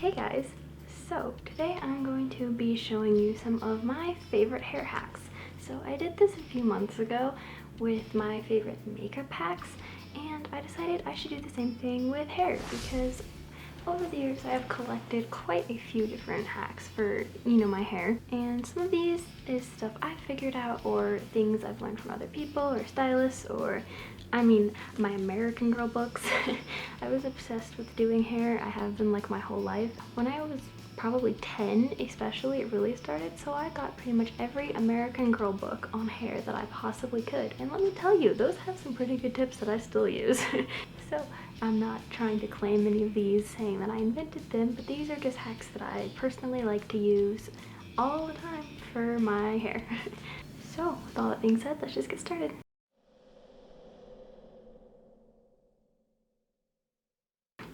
Hey guys, so today I'm going to be showing you some of my favorite hair hacks. So I did this a few months ago with my favorite makeup hacks, and I decided I should do the same thing with hair because over the years I have collected quite a few different hacks for, my hair. And some of these is stuff I figured out or things I've learned from other people or stylists or my American Girl books. I was obsessed with doing hair. I have been like my whole life. When I was probably 10 especially, it really started, so I got pretty much every American Girl book on hair that I possibly could. And let me tell you, those have some pretty good tips that I still use. So I'm not trying to claim any of these saying that I invented them, but these are just hacks that I personally like to use all the time for my hair. So with all that being said, let's just get started.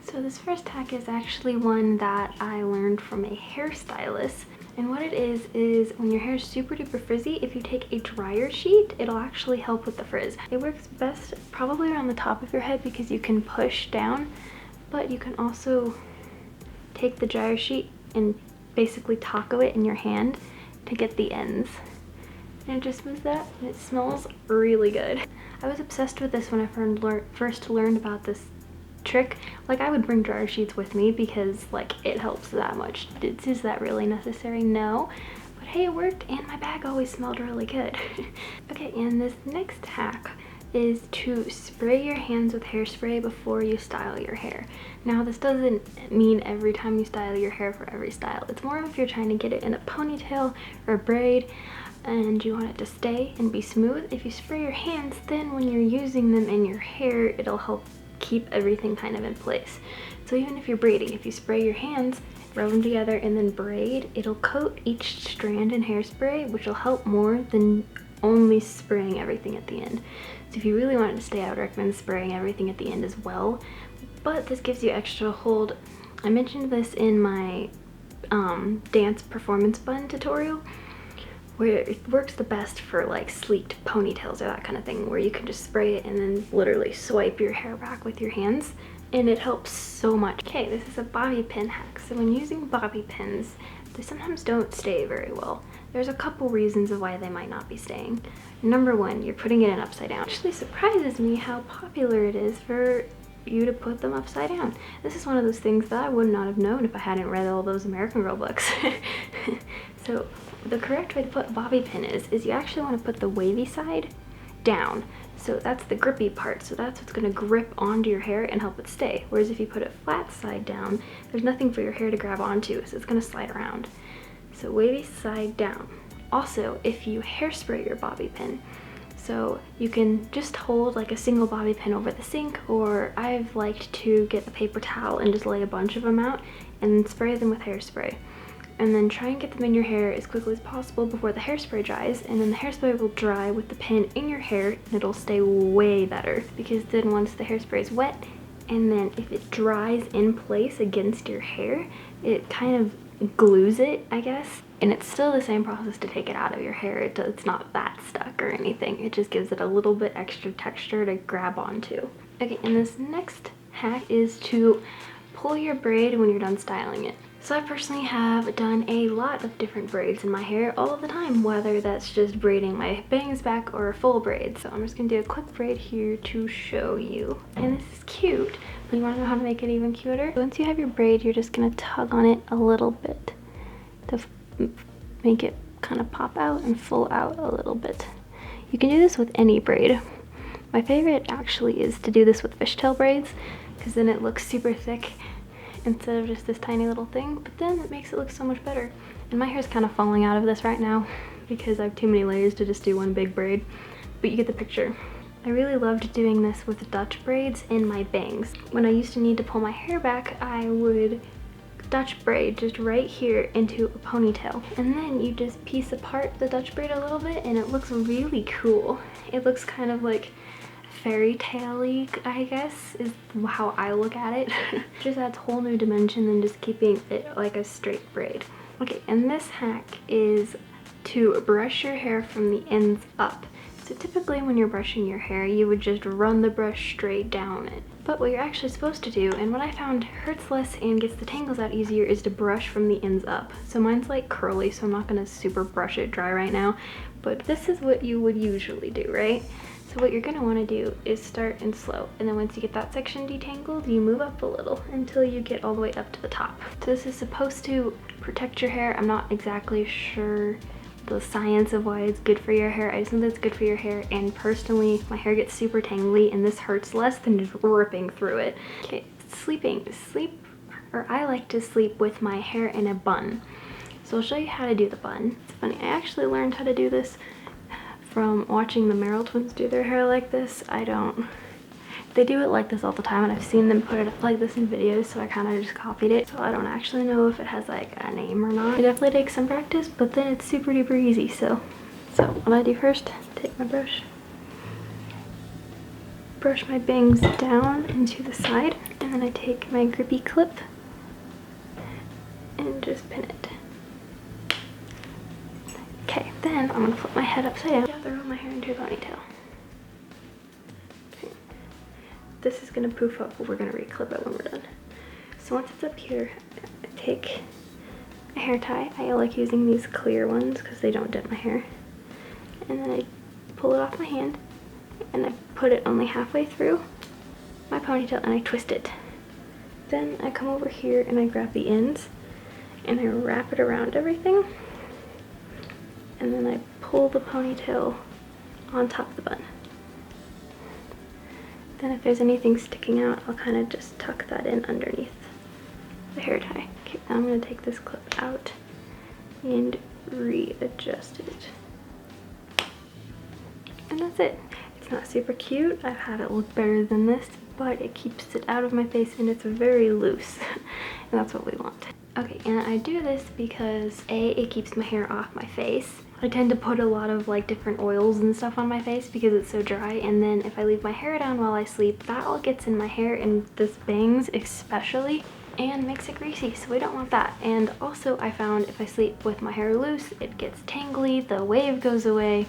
So this first hack is actually one that I learned from a hairstylist. And what it is when your hair is super duper frizzy, if you take a dryer sheet, it'll actually help with the frizz. It works best probably around the top of your head because you can push down, but you can also take the dryer sheet and basically taco it in your hand to get the ends. And it just smooths that, and it smells really good. I was obsessed with this when I first learned about this trick. Like, I would bring dryer sheets with me because it helps that much. Is that really necessary? No, but hey, it worked, and my bag always smelled really good. Okay, and this next hack is to spray your hands with hairspray before you style your hair. Now, this doesn't mean every time you style your hair for every style. It's more of if you're trying to get it in a ponytail or a braid and you want it to stay and be smooth. If you spray your hands, then when you're using them in your hair, it'll help keep everything kind of in place. So even if you're braiding, if you spray your hands, rub them together and then braid, it'll coat each strand in hairspray, which will help more than only spraying everything at the end. So if you really want it to stay, I would recommend spraying everything at the end as well, but this gives you extra hold. I mentioned this in my dance performance bun tutorial, where it works the best for sleeked ponytails or that kind of thing, where you can just spray it and then literally swipe your hair back with your hands, and it helps so much. Okay, this is a bobby pin hack. So when using bobby pins, they sometimes don't stay very well. There's a couple reasons of why they might not be staying. Number one, you're putting it in upside down. It actually surprises me how popular it is for you to put them upside down. This is one of those things that I would not have known if I hadn't read all those American Girl books. So the correct way to put a bobby pin is you actually want to put the wavy side down. So that's the grippy part. So that's what's going to grip onto your hair and help it stay. Whereas if you put it flat side down, there's nothing for your hair to grab onto, so it's going to slide around. So wavy side down. Also, if you hairspray your bobby pin, so you can just hold a single bobby pin over the sink, or I've liked to get a paper towel and just lay a bunch of them out and spray them with hairspray. And then try and get them in your hair as quickly as possible before the hairspray dries, and then the hairspray will dry with the pin in your hair and it'll stay way better, because then once the hairspray is wet and then if it dries in place against your hair, it kind of glues it, I guess. And it's still the same process to take it out of your hair. It's not that stuck or anything. It just gives it a little bit extra texture to grab onto. Okay, and this next hack is to pull your braid when you're done styling it. So I personally have done a lot of different braids in my hair all of the time, whether that's just braiding my bangs back or full braids. So I'm just gonna do a quick braid here to show you. And this is cute, but you wanna know how to make it even cuter? Once you have your braid, you're just gonna tug on it a little bit to make it kind of pop out and full out a little bit. You can do this with any braid. My favorite actually is to do this with fishtail braids, because then it looks super thick instead of just this tiny little thing, but then it makes it look so much better. And my hair's kind of falling out of this right now because I have too many layers to just do one big braid, but you get the picture. I really loved doing this with Dutch braids in my bangs. When I used to need to pull my hair back, I would Dutch braid just right here into a ponytail, and then you just piece apart the Dutch braid a little bit and it looks really cool. It looks kind of like fairy tale-y, I guess, is how I look at it. Just adds a whole new dimension than just keeping it like a straight braid. Okay, and this hack is to brush your hair from the ends up. So typically when you're brushing your hair, you would just run the brush straight down it. But what you're actually supposed to do, and what I found hurts less and gets the tangles out easier, is to brush from the ends up. So mine's like curly, so I'm not gonna super brush it dry right now, but this is what you would usually do, right? So what you're gonna wanna do is start in slow, and then once you get that section detangled, you move up a little until you get all the way up to the top. So this is supposed to protect your hair. I'm not exactly sure the science of why it's good for your hair. I just know that it's good for your hair, and personally, my hair gets super tangly and this hurts less than just ripping through it. Okay, I like to sleep with my hair in a bun. So I'll show you how to do the bun. It's funny, I actually learned how to do this from watching the Merrill twins do their hair like this. They do it like this all the time, and I've seen them put it up like this in videos, so I kind of just copied it. So I don't actually know if it has like a name or not. It definitely takes some practice, but then it's super duper easy. So what I do first, take my brush, brush my bangs down and to the side, and then I take my grippy clip and just pin it. Okay, then I'm gonna flip my head upside down, gather all my hair into a ponytail. This is gonna poof up, but we're gonna re-clip it when we're done. So once it's up here, I take a hair tie. I like using these clear ones because they don't dip my hair. And then I pull it off my hand, and I put it only halfway through my ponytail, and I twist it. Then I come over here and I grab the ends, and I wrap it around everything. And then I pull the ponytail on top of the bun. Then if there's anything sticking out, I'll kind of just tuck that in underneath the hair tie. Okay, now I'm going to take this clip out and readjust it. And that's it. It's not super cute. I've had it look better than this, but it keeps it out of my face and it's very loose. And that's what we want. Okay, and I do this because A, it keeps my hair off my face. I tend to put a lot of like different oils and stuff on my face because it's so dry, and then if I leave my hair down while I sleep, that all gets in my hair, and this bangs especially, and makes it greasy, so we don't want that. And also I found if I sleep with my hair loose, it gets tangly, the wave goes away,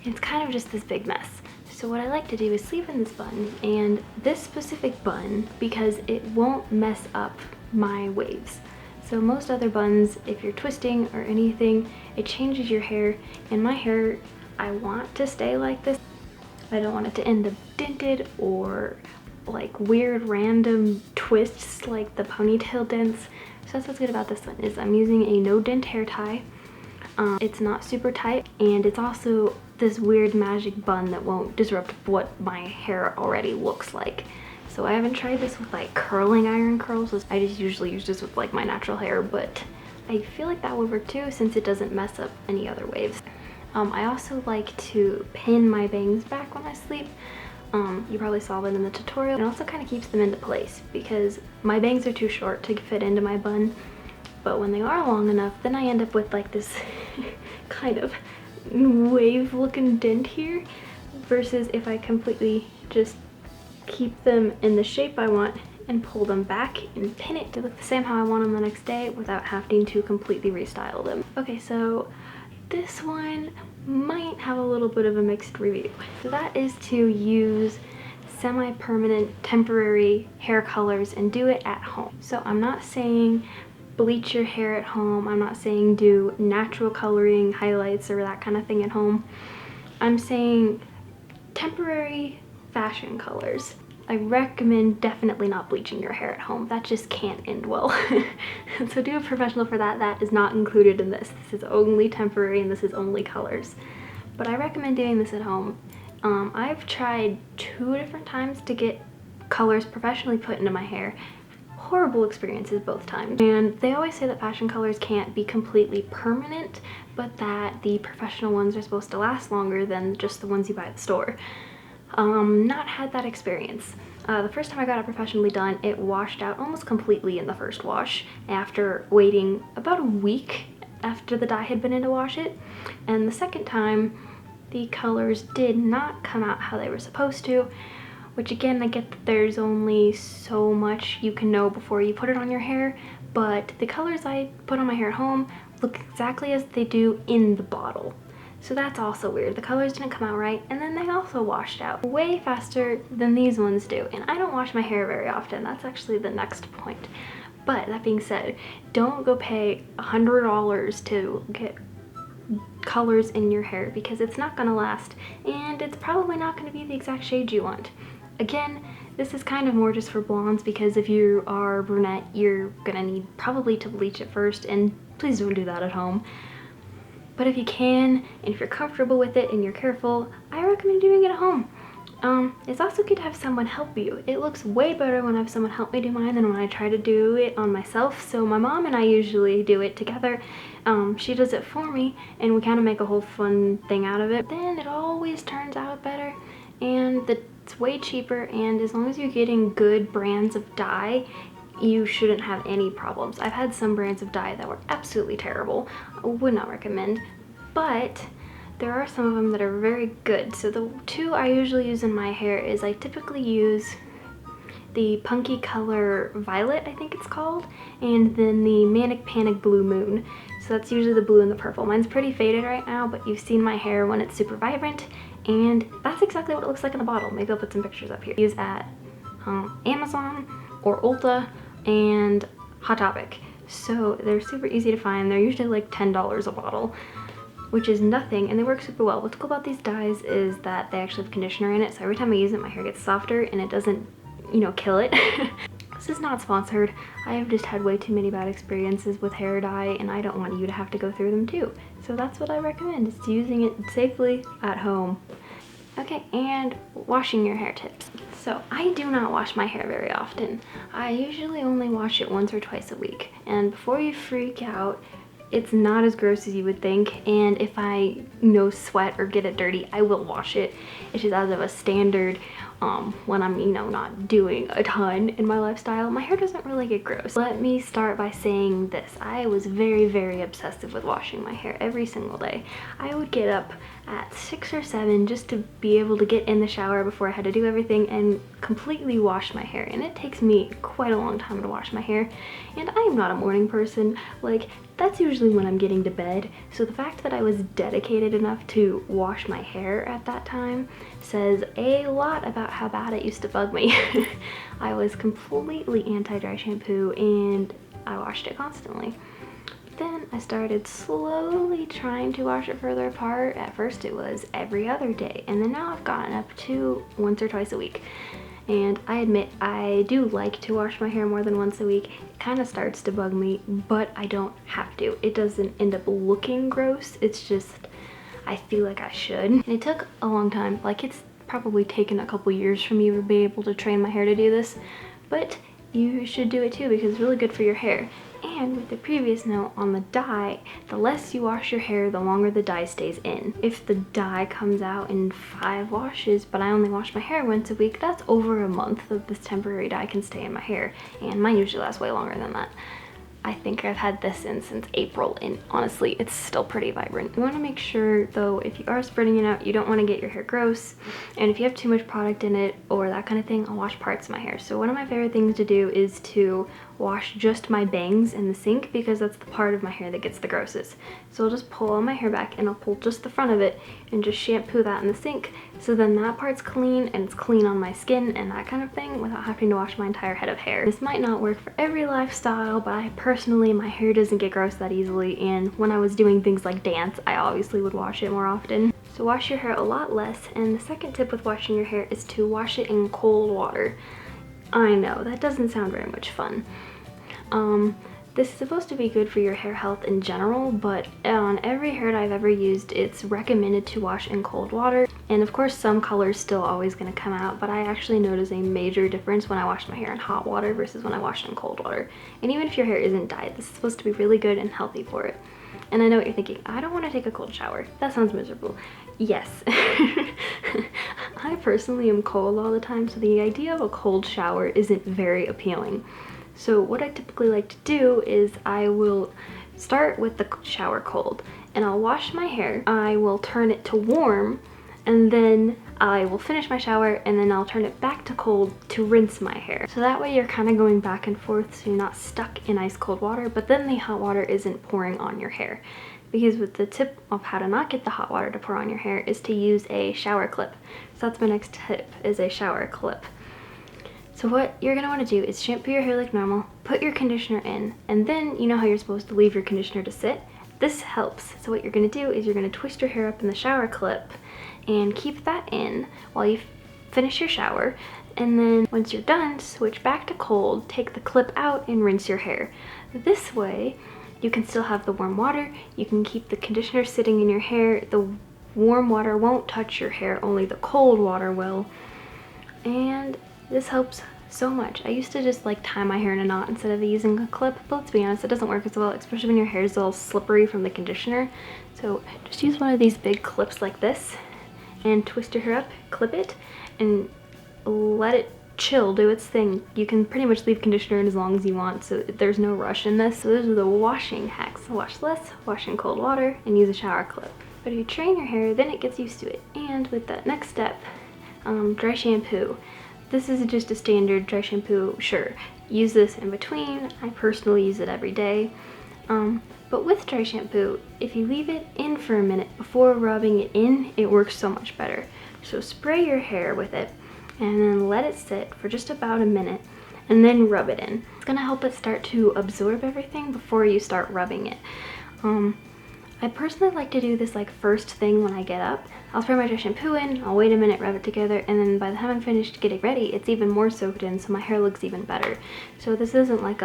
it's kind of just this big mess. So what I like to do is sleep in this bun, and this specific bun, because it won't mess up my waves. So most other buns, if you're twisting or anything, it changes your hair, and my hair, I want to stay like this. I don't want it to end up dented or like weird random twists like the ponytail dents. So that's what's good about this one, is I'm using a no dent hair tie. It's not super tight, and it's also this weird magic bun that won't disrupt what my hair already looks like. So I haven't tried this with like curling iron curls. I just usually use this with like my natural hair, but I feel like that would work too since it doesn't mess up any other waves. I also like to pin my bangs back when I sleep. You probably saw that in the tutorial. It also kind of keeps them into place because my bangs are too short to fit into my bun, but when they are long enough, then I end up with like this kind of wave looking dent here, versus if I completely just keep them in the shape I want and pull them back and pin it to look the same how I want them the next day without having to completely restyle them. Okay, so this one might have a little bit of a mixed review. So that is to use semi-permanent temporary hair colors and do it at home. So I'm not saying bleach your hair at home. I'm not saying do natural coloring, highlights, or that kind of thing at home. I'm saying temporary fashion colors. I recommend definitely not bleaching your hair at home. That just can't end well. So do a professional for that. That is not included in this. This is only temporary and this is only colors. But I recommend doing this at home. I've tried 2 different times to get colors professionally put into my hair. Horrible experiences both times. And they always say that fashion colors can't be completely permanent, but that the professional ones are supposed to last longer than just the ones you buy at the store. Not had that experience. The first time I got it professionally done, it washed out almost completely in the first wash after waiting about a week after the dye had been in to wash it. And the second time, the colors did not come out how they were supposed to, which again, I get that there's only so much you can know before you put it on your hair, but the colors I put on my hair at home look exactly as they do in the bottle. So that's also weird. The colors didn't come out right, and then they also washed out way faster than these ones do. And I don't wash my hair very often. That's actually the next point. But that being said, don't go pay $100 to get colors in your hair, because it's not gonna last, and it's probably not gonna be the exact shade you want. Again, this is kind of more just for blondes, because if you are brunette, you're gonna need probably to bleach it first, and please don't do that at home. But if you can, and if you're comfortable with it and you're careful, I recommend doing it at home. It's also good to have someone help you. It looks way better when I have someone help me do mine than when I try to do it on myself. So my mom and I usually do it together. She does it for me, and we kind of make a whole fun thing out of it. Then it always turns out better, and it's way cheaper, and as long as you're getting good brands of dye, you shouldn't have any problems. I've had some brands of dye that were absolutely terrible. I would not recommend, but there are some of them that are very good. So the two I usually use in my hair is I typically use the Punky Color Violet, I think it's called, and then the Manic Panic Blue Moon. So that's usually the blue and the purple. Mine's pretty faded right now, but you've seen my hair when it's super vibrant, and that's exactly what it looks like in the bottle. Maybe I'll put some pictures up here. Use at Amazon or Ulta and Hot Topic. So they're super easy to find. They're usually like $10 a bottle, which is nothing, and they work super well. What's cool about these dyes is that they actually have conditioner in it, so every time I use it, my hair gets softer and it doesn't, you know, kill it. This is not sponsored. I have just had way too many bad experiences with hair dye, and I don't want you to have to go through them too. So that's what I recommend, is using it safely at home. Okay, and washing your hair tips. So I do not wash my hair very often. I usually only wash it once or twice a week. And before you freak out, it's not as gross as you would think, and if I sweat or get it dirty, I will wash it. It's just as of a standard when I'm not doing a ton in my lifestyle, my hair doesn't really get gross. Let me start by saying this. I was very, very obsessive with washing my hair every single day. I would get up at 6 or 7 just to be able to get in the shower before I had to do everything and completely wash my hair, and it takes me quite a long time to wash my hair, and I am not a morning person. Like, that's usually when I'm getting to bed, so the fact that I was dedicated enough to wash my hair at that time says a lot about how bad it used to bug me. I was completely anti-dry shampoo, and I washed it constantly. Then I started slowly trying to wash it further apart. At first it was every other day, and then now I've gotten up to once or twice a week. And I admit I do like to wash my hair more than once a week. It kind of starts to bug me, but I don't have to. It doesn't end up looking gross. It's just I feel like I should. And it took a long time. Like, it's probably taken a couple years for me to be able to train my hair to do this, but you should do it too because it's really good for your hair. And with the previous note on the dye, the less you wash your hair, the longer the dye stays in. If the dye comes out in 5 washes, but I only wash my hair once a week, that's over a month of this temporary dye can stay in my hair. And mine usually lasts way longer than that. I think I've had this in since April, and honestly, it's still pretty vibrant. You want to make sure, though, if you are spreading it out, you don't want to get your hair gross. And if you have too much product in it or that kind of thing, I'll wash parts of my hair. So one of my favorite things to do is to wash just my bangs in the sink, because that's the part of my hair that gets the grossest. So I'll just pull all my hair back, and I'll pull just the front of it and just shampoo that in the sink. So then that part's clean, and it's clean on my skin and that kind of thing without having to wash my entire head of hair. This might not work for every lifestyle, but personally, my hair doesn't get gross that easily, and when I was doing things like dance, I obviously would wash it more often. So wash your hair a lot less, and the second tip with washing your hair is to wash it in cold water. I know, that doesn't sound very much fun. This is supposed to be good for your hair health in general, but on every hair dye I've ever used, it's recommended to wash in cold water. And of course, some color's still always going to come out, but I actually notice a major difference when I wash my hair in hot water versus when I wash it in cold water. And even if your hair isn't dyed, this is supposed to be really good and healthy for it. And I know what you're thinking, I don't want to take a cold shower. That sounds miserable. Yes. I personally am cold all the time, so the idea of a cold shower isn't very appealing. So what I typically like to do is I will start with the shower cold, and I'll wash my hair. I will turn it to warm, and then I will finish my shower, and then I'll turn it back to cold to rinse my hair. So that way you're kind of going back and forth, so you're not stuck in ice cold water, but then the hot water isn't pouring on your hair. because with the tip of how to not get the hot water to pour on your hair is to use a shower clip. So that's my next tip, is a shower clip. So what you're gonna wanna do is shampoo your hair like normal, put your conditioner in, and then you know how you're supposed to leave your conditioner to sit? This helps. So what you're gonna do is you're gonna twist your hair up in the shower clip and keep that in while you finish your shower. And then once you're done, switch back to cold, take the clip out and rinse your hair. This way, you can still have the warm water, you can keep the conditioner sitting in your hair, the warm water won't touch your hair, only the cold water will. And this helps so much. I used to just like tie my hair in a knot instead of using a clip, but let's be honest, it doesn't work as well, especially when your hair is all slippery from the conditioner. So just use one of these big clips like this and twist your hair up, clip it, and let it chill, do its thing. You can pretty much leave conditioner in as long as you want, so there's no rush in this. So those are the washing hacks. Wash less, wash in cold water, and use a shower clip. But if you train your hair, then it gets used to it. And with that next step, dry shampoo. This is just a standard dry shampoo, sure. Use this in between. I personally use it every day. But with dry shampoo, if you leave it in for a minute before rubbing it in, it works so much better. So spray your hair with it and then let it sit for just about a minute and then rub it in. It's gonna help it start to absorb everything before you start rubbing it. I personally like to do this like first thing when I get up. I'll spray my dry shampoo in, I'll wait a minute, rub it together, and then by the time I'm finished getting ready, it's even more soaked in, so my hair looks even better. So this isn't like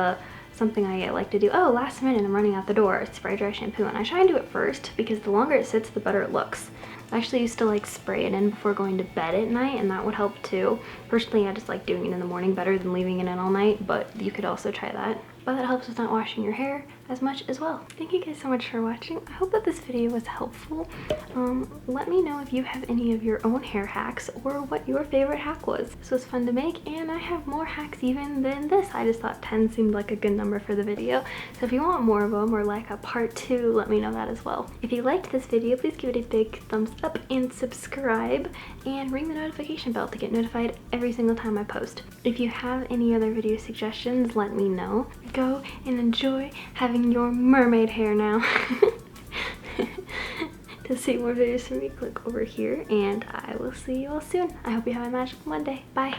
something I like to do, oh, last minute I'm running out the door, spray dry shampoo, and I try and do it first because the longer it sits, the better it looks. I actually used to like spray it in before going to bed at night, and that would help too. Personally, I just like doing it in the morning better than leaving it in all night, but you could also try that. But that helps with not washing your hair as much as well. Thank you guys so much for watching. I hope that this video was helpful. Let me know if you have any of your own hair hacks or what your favorite hack was. This was fun to make, and I have more hacks even than this. I just thought 10 seemed like a good number for the video. So if you want more of them or like a part 2, let me know that as well. If you liked this video, please give it a big thumbs up and subscribe and ring the notification bell to get notified every single time I post. If you have any other video suggestions, let me know. Go and enjoy having your mermaid hair now. To see more videos from me, click over here, and I will see you all soon. I hope you have a magical Monday. Bye.